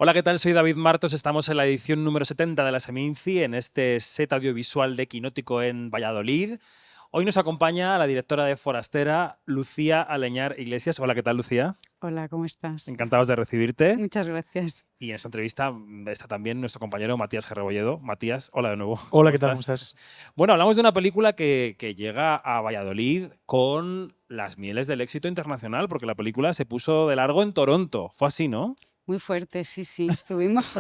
Hola, ¿qué tal? Soy David Martos, estamos en la edición número 70 de la Seminci, en este set audiovisual de Quinótico en Valladolid. Hoy nos acompaña la directora de Forastera, Lucía Aleñar Iglesias. Hola, ¿qué tal, Lucía? Hola, ¿cómo estás? Encantados de recibirte. Muchas gracias. Y en esta entrevista está también nuestro compañero Matías Gerrebolledo. Matías, hola de nuevo. Hola, ¿Cómo ¿qué tal? ¿Cómo estás? estás? Bueno, hablamos de una película que llega a Valladolid con las mieles del éxito internacional, porque la película se puso de largo en Toronto. Fue así, ¿no? Muy fuerte, sí, sí. Estuvimos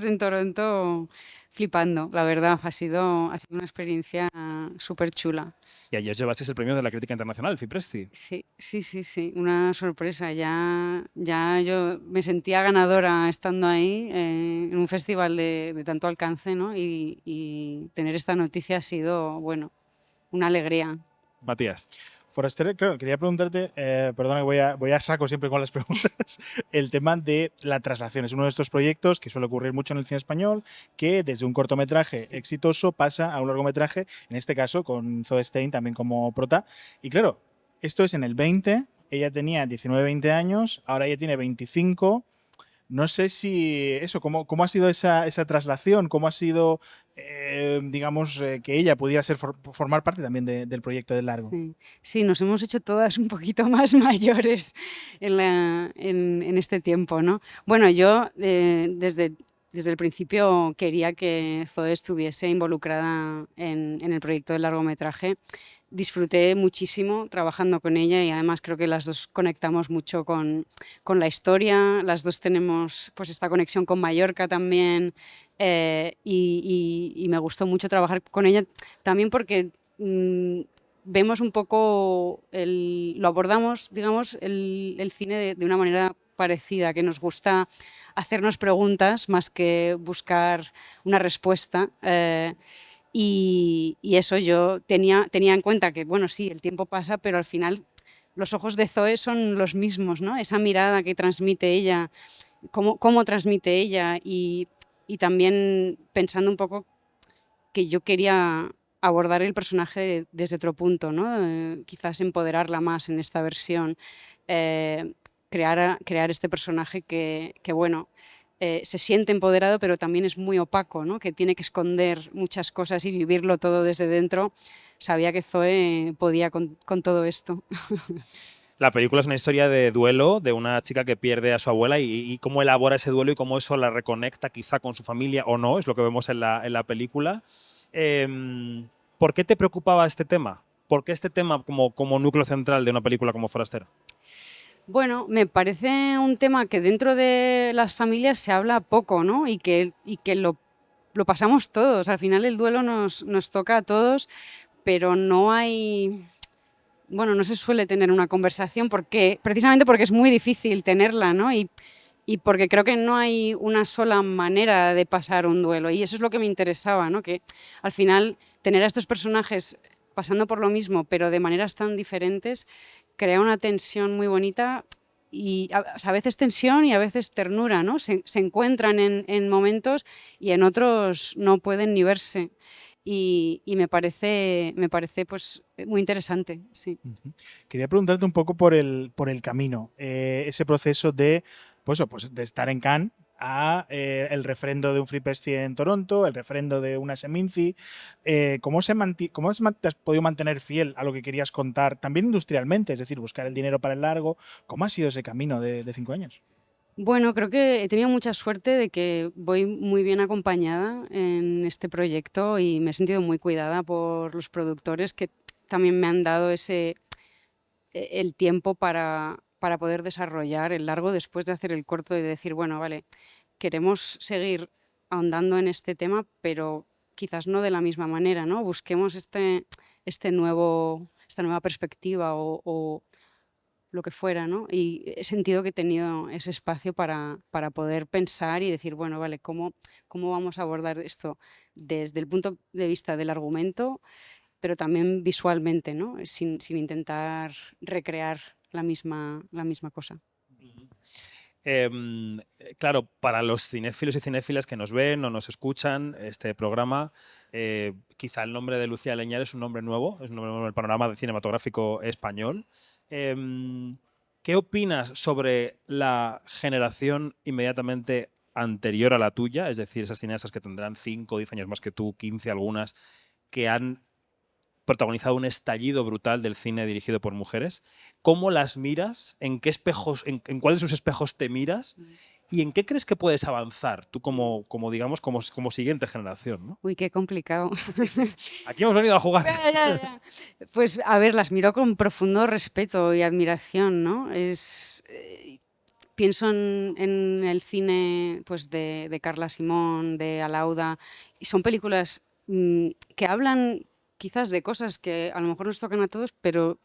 en Toronto flipando, la verdad. Ha sido una experiencia súper chula. Y ayer llevasteis el premio de la crítica internacional, el FIPRESCI. Sí, sí, sí, sí. Una sorpresa. Ya yo me sentía ganadora estando ahí en un festival de tanto alcance, ¿no? Y tener esta noticia ha sido, bueno, una alegría. Matías. Forastera, claro, quería preguntarte, perdona que voy a saco siempre con las preguntas, el tema de la traslación. Es uno de estos proyectos que suele ocurrir mucho en el cine español, que desde un cortometraje exitoso pasa a un largometraje, en este caso con Zoe Stein también como prota. Y claro, esto es en el 20, ella tenía 19, 20 años, ahora ella tiene 25. No sé si eso, cómo ha sido esa traslación, cómo ha sido, digamos, que ella pudiera formar parte también del proyecto del largo. Sí, sí, nos hemos hecho todas un poquito más mayores en este tiempo, ¿no? Bueno, yo desde el principio quería que Zoe estuviese involucrada en el proyecto del largometraje. Disfruté muchísimo trabajando con ella y además creo que las dos conectamos mucho con la historia, las dos tenemos pues esta conexión con Mallorca también, y me gustó mucho trabajar con ella también porque vemos un poco, lo abordamos, digamos, el cine de una manera parecida, que nos gusta hacernos preguntas más que buscar una respuesta. Y eso yo tenía en cuenta que, bueno, sí, el tiempo pasa, pero al final los ojos de Zoe son los mismos, ¿no? Esa mirada que transmite ella, cómo transmite ella y también pensando un poco que yo quería abordar el personaje desde otro punto, ¿no? Quizás empoderarla más en esta versión, eh, crear este personaje que bueno, se siente empoderado, pero también es muy opaco, ¿no? Que tiene que esconder muchas cosas y vivirlo todo desde dentro. Sabía que Zoe podía con todo esto. La película es una historia de duelo de una chica que pierde a su abuela y cómo elabora ese duelo y cómo eso la reconecta quizá con su familia o no, es lo que vemos en la película. ¿Por qué te preocupaba este tema? ¿Por qué este tema como núcleo central de una película como Forastera? Bueno, me parece un tema que dentro de las familias se habla poco, ¿no? Y que lo pasamos todos. Al final el duelo nos toca a todos, pero no hay, bueno, no se suele tener una conversación precisamente porque es muy difícil tenerla, ¿no? Y porque creo que no hay una sola manera de pasar un duelo. Y eso es lo que me interesaba, ¿no? Que al final tener a estos personajes pasando por lo mismo, pero de maneras tan diferentes, crea una tensión muy bonita y a veces tensión y a veces ternura, ¿no? Se encuentran en momentos y en otros no pueden ni verse. Y me parece pues muy interesante, sí. Ujú. Quería preguntarte un poco por el camino, ese proceso de, pues, de estar en Cannes a el refrendo de un Free Press en Toronto, el refrendo de una Seminci. ¿Cómo te has podido mantener fiel a lo que querías contar, también industrialmente, es decir, buscar el dinero para el largo? ¿Cómo ha sido ese camino de 5 años? Bueno, creo que he tenido mucha suerte de que voy muy bien acompañada en este proyecto y me he sentido muy cuidada por los productores que también me han dado el tiempo para poder desarrollar el largo después de hacer el corto y de decir, bueno, vale, queremos seguir ahondando en este tema, pero quizás no de la misma manera, ¿no? Busquemos esta nueva perspectiva o lo que fuera, ¿no? Y he sentido que he tenido ese espacio para poder pensar y decir, bueno, vale, ¿cómo vamos a abordar esto desde el punto de vista del argumento, pero también visualmente, ¿no? Sin intentar recrear la misma cosa. Claro, para los cinéfilos y cinéfilas que nos ven o nos escuchan este programa, quizá el nombre de Lucía Leñar es un nombre nuevo, es un nombre nuevo en el panorama cinematográfico español. Em, ¿Qué opinas sobre la generación inmediatamente anterior a la tuya? Es decir, esas cineastas que tendrán 5 o 10 años más que tú, 15 algunas, que han protagonizado un estallido brutal del cine dirigido por mujeres. ¿Cómo las miras? ¿En qué espejos, en cuál de sus espejos te miras? ¿Y en qué crees que puedes avanzar tú digamos, como siguiente generación, ¿no? Uy, qué complicado. Aquí hemos venido a jugar. Ya. Pues a ver, las miro con profundo respeto y admiración, ¿no? Pienso en el cine pues de Carla Simón, de Alauda, y son películas que hablan quizás de cosas que a lo mejor nos tocan a todos, pero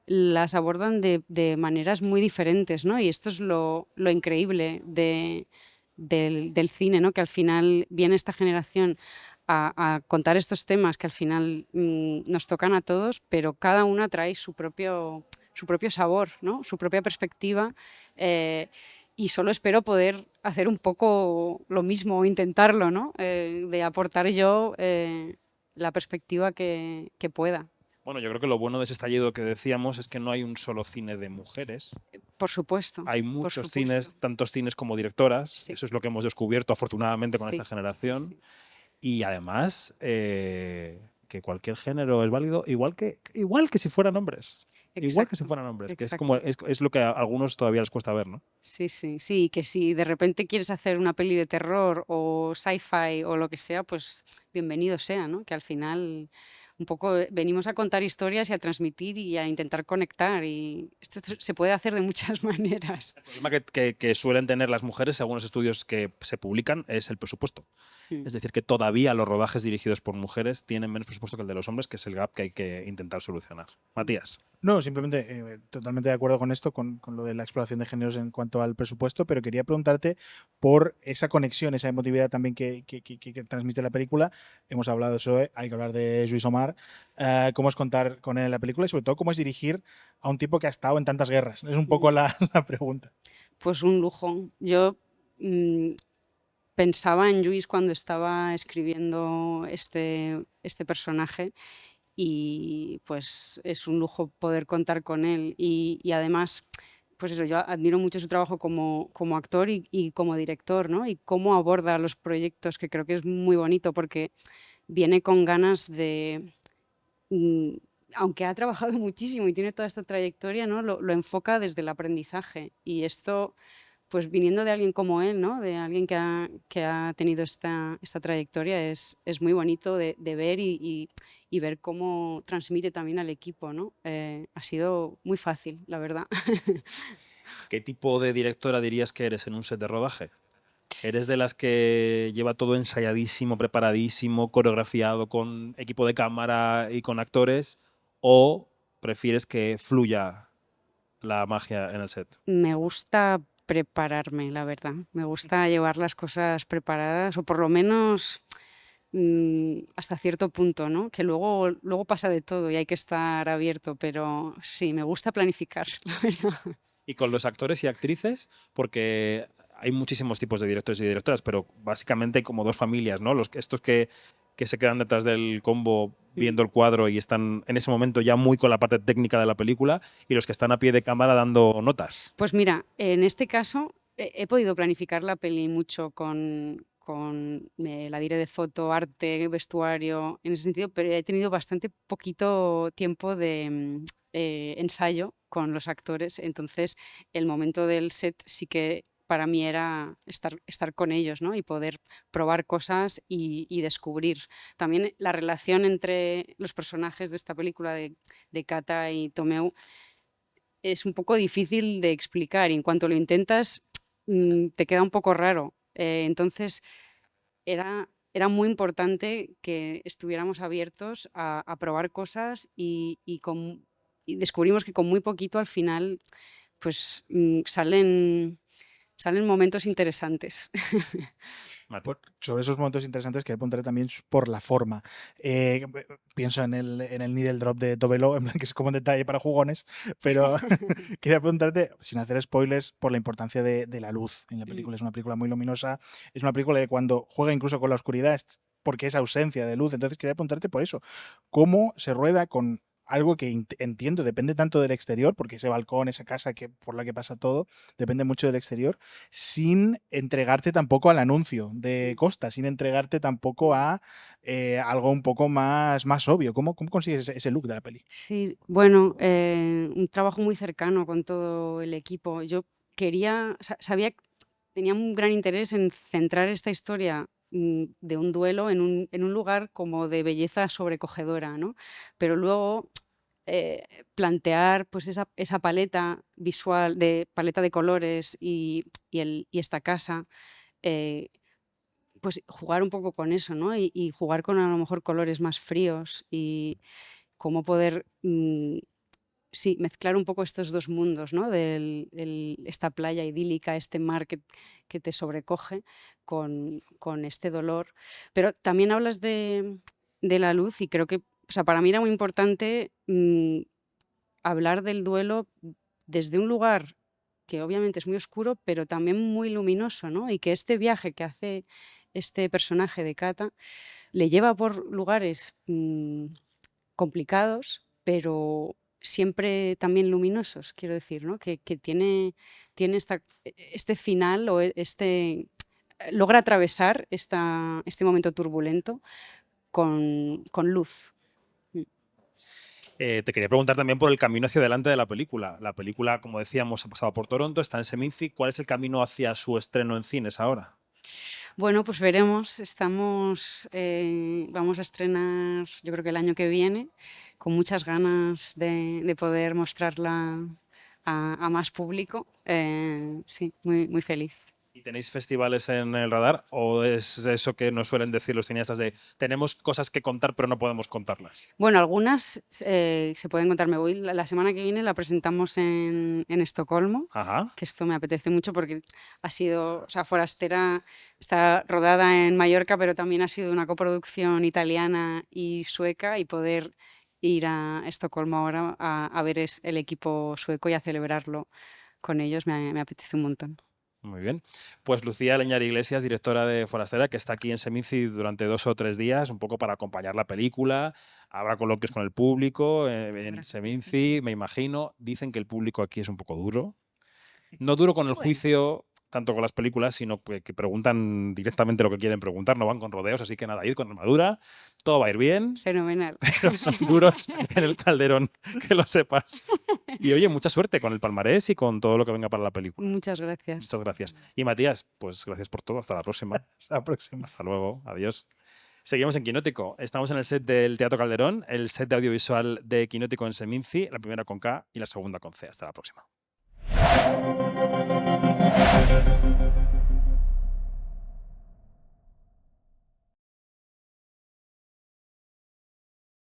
las abordan de maneras muy diferentes, ¿no? Y esto es lo increíble del cine, ¿no? Que al final viene esta generación a contar estos temas que al final nos tocan a todos, pero cada una trae su propio sabor, ¿no? Su propia perspectiva. Y solo espero poder hacer un poco lo mismo o intentarlo, ¿no? De aportar yo la perspectiva que pueda. Bueno, yo creo que lo bueno de ese estallido que decíamos es que no hay un solo cine de mujeres. Por supuesto. Hay por muchos supuesto. cines, tantos cines como directoras. Sí. Eso es lo que hemos descubierto afortunadamente con Sí, esta generación. sí. Y además, que cualquier género es válido, igual que si fueran hombres. Igual que si Exacto, fueran hombres, que exacto. es lo que a algunos todavía les cuesta ver, ¿no? Sí, que si de repente quieres hacer una peli de terror o sci-fi o lo que sea, pues bienvenido sea, ¿no? Que al final un poco venimos a contar historias y a transmitir y a intentar conectar y esto se puede hacer de muchas maneras. El problema que suelen tener las mujeres, según los estudios que se publican, es el presupuesto. Es decir, que todavía los rodajes dirigidos por mujeres tienen menos presupuesto que el de los hombres, que es el gap que hay que intentar solucionar. Matías. No, simplemente totalmente de acuerdo con esto, con lo de la exploración de géneros en cuanto al presupuesto, pero quería preguntarte por esa conexión, esa emotividad también que transmite la película. Hemos hablado de eso, hay que hablar de Lluís Omar, cómo es contar con él en la película y sobre todo cómo es dirigir a un tipo que ha estado en tantas guerras. Es un poco la pregunta. Pues un lujo. Yo pensaba en Lluís cuando estaba escribiendo este personaje y pues es un lujo poder contar con él y además pues eso, yo admiro mucho su trabajo como actor y como director, ¿no? Y cómo aborda los proyectos, que creo que es muy bonito porque viene con ganas de, mm, aunque ha trabajado muchísimo y tiene toda esta trayectoria, ¿no? Lo enfoca desde el aprendizaje y esto pues viniendo de alguien como él, ¿no? De alguien que ha tenido esta trayectoria, es muy bonito de ver y ver cómo transmite también al equipo, ¿no? Ha sido muy fácil, la verdad. ¿Qué tipo de directora dirías que eres en un set de rodaje? ¿Eres de las que lleva todo ensayadísimo, preparadísimo, coreografiado con equipo de cámara y con actores? ¿O prefieres que fluya la magia en el set? Me gusta prepararme, la verdad. Me gusta llevar las cosas preparadas o por lo menos hasta cierto punto, ¿no? Que luego pasa de todo y hay que estar abierto, pero sí, me gusta planificar, la verdad. Y con los actores y actrices, porque hay muchísimos tipos de directores y directoras, pero básicamente hay como dos familias, ¿no? Estos que se quedan detrás del combo viendo el cuadro y están en ese momento ya muy con la parte técnica de la película, y los que están a pie de cámara dando notas. Pues mira, en este caso he podido planificar la peli mucho con la dire de foto, arte, vestuario, en ese sentido, pero he tenido bastante poquito tiempo de ensayo con los actores, entonces el momento del set sí que para mí era estar con ellos, ¿no? Y poder probar cosas y descubrir. También la relación entre los personajes de esta película de Kata y Tomeu es un poco difícil de explicar y en cuanto lo intentas te queda un poco raro. Entonces era muy importante que estuviéramos abiertos a probar cosas y descubrimos que con muy poquito al final pues salen momentos interesantes. Mati. Sobre esos momentos interesantes que apuntaré también por la forma. Pienso en el needle drop de Tovelo, en plan que es como un detalle para jugones, pero quería preguntarte, sin hacer spoilers, por la importancia de la luz en la película. Es una película muy luminosa, es una película que cuando juega incluso con la oscuridad es porque es ausencia de luz. Entonces quería preguntarte por eso, ¿cómo se rueda con algo que entiendo depende tanto del exterior, porque ese balcón, esa casa por la que pasa todo, depende mucho del exterior, sin entregarte tampoco al anuncio de Costa, sin entregarte tampoco a algo un poco más obvio. ¿Cómo consigues ese look de la peli? Sí, bueno, un trabajo muy cercano con todo el equipo. Yo sabía, tenía un gran interés en centrar esta historia de un duelo en un lugar como de belleza sobrecogedora, ¿no? Pero luego plantear pues esa paleta visual, paleta de colores y esta casa, eh, pues jugar un poco con eso, ¿no? Y jugar con a lo mejor colores más fríos y cómo poder sí, mezclar un poco estos dos mundos, ¿no? Esta playa idílica, este mar que te sobrecoge con este dolor. Pero también hablas de la luz y creo que, o sea, para mí era muy importante hablar del duelo desde un lugar que obviamente es muy oscuro, pero también muy luminoso, ¿no? Y que este viaje que hace este personaje de Cata le lleva por lugares complicados, pero siempre también luminosos, quiero decir, ¿no? Que tiene este final o logra atravesar este momento turbulento con luz. Mm. Te quería preguntar también por el camino hacia adelante de la película. La película, como decíamos, ha pasado por Toronto, está en Seminci. ¿Cuál es el camino hacia su estreno en cines ahora? Bueno, pues veremos. Vamos a estrenar, yo creo que el año que viene, con muchas ganas de poder mostrarla a más público. Sí, muy, muy feliz. ¿Y tenéis festivales en el radar? ¿O es eso que nos suelen decir los cineastas de tenemos cosas que contar pero no podemos contarlas? Bueno, algunas se pueden contar. Me voy la semana que viene, la presentamos en Estocolmo, Ajá. que esto me apetece mucho porque ha sido, o sea, Forastera está rodada en Mallorca, pero también ha sido una coproducción italiana y sueca, y poder ir a Estocolmo ahora a ver el equipo sueco y a celebrarlo con ellos me apetece un montón. Muy bien. Pues Lucía Leñar Iglesias, directora de Forastera, que está aquí en Seminci durante 2 o 3 días, un poco para acompañar la película. Habrá coloquios con el público en Gracias. Seminci, me imagino. Dicen que el público aquí es un poco duro. No duro con el Bueno. juicio, tanto con las películas, sino que preguntan directamente lo que quieren preguntar, no van con rodeos, así que nada, id con armadura, todo va a ir bien, Fenomenal. pero son duros en el Calderón, que lo sepas. Y oye, mucha suerte con el palmarés y con todo lo que venga para la película. Muchas gracias. Muchas gracias. Y Matías, pues gracias por todo. Hasta la próxima. Hasta la próxima. Hasta luego. Adiós. Seguimos en Quinótico. Estamos en el set del Teatro Calderón, el set de audiovisual de Quinótico en Seminci, la primera con K y la segunda con C. Hasta la próxima.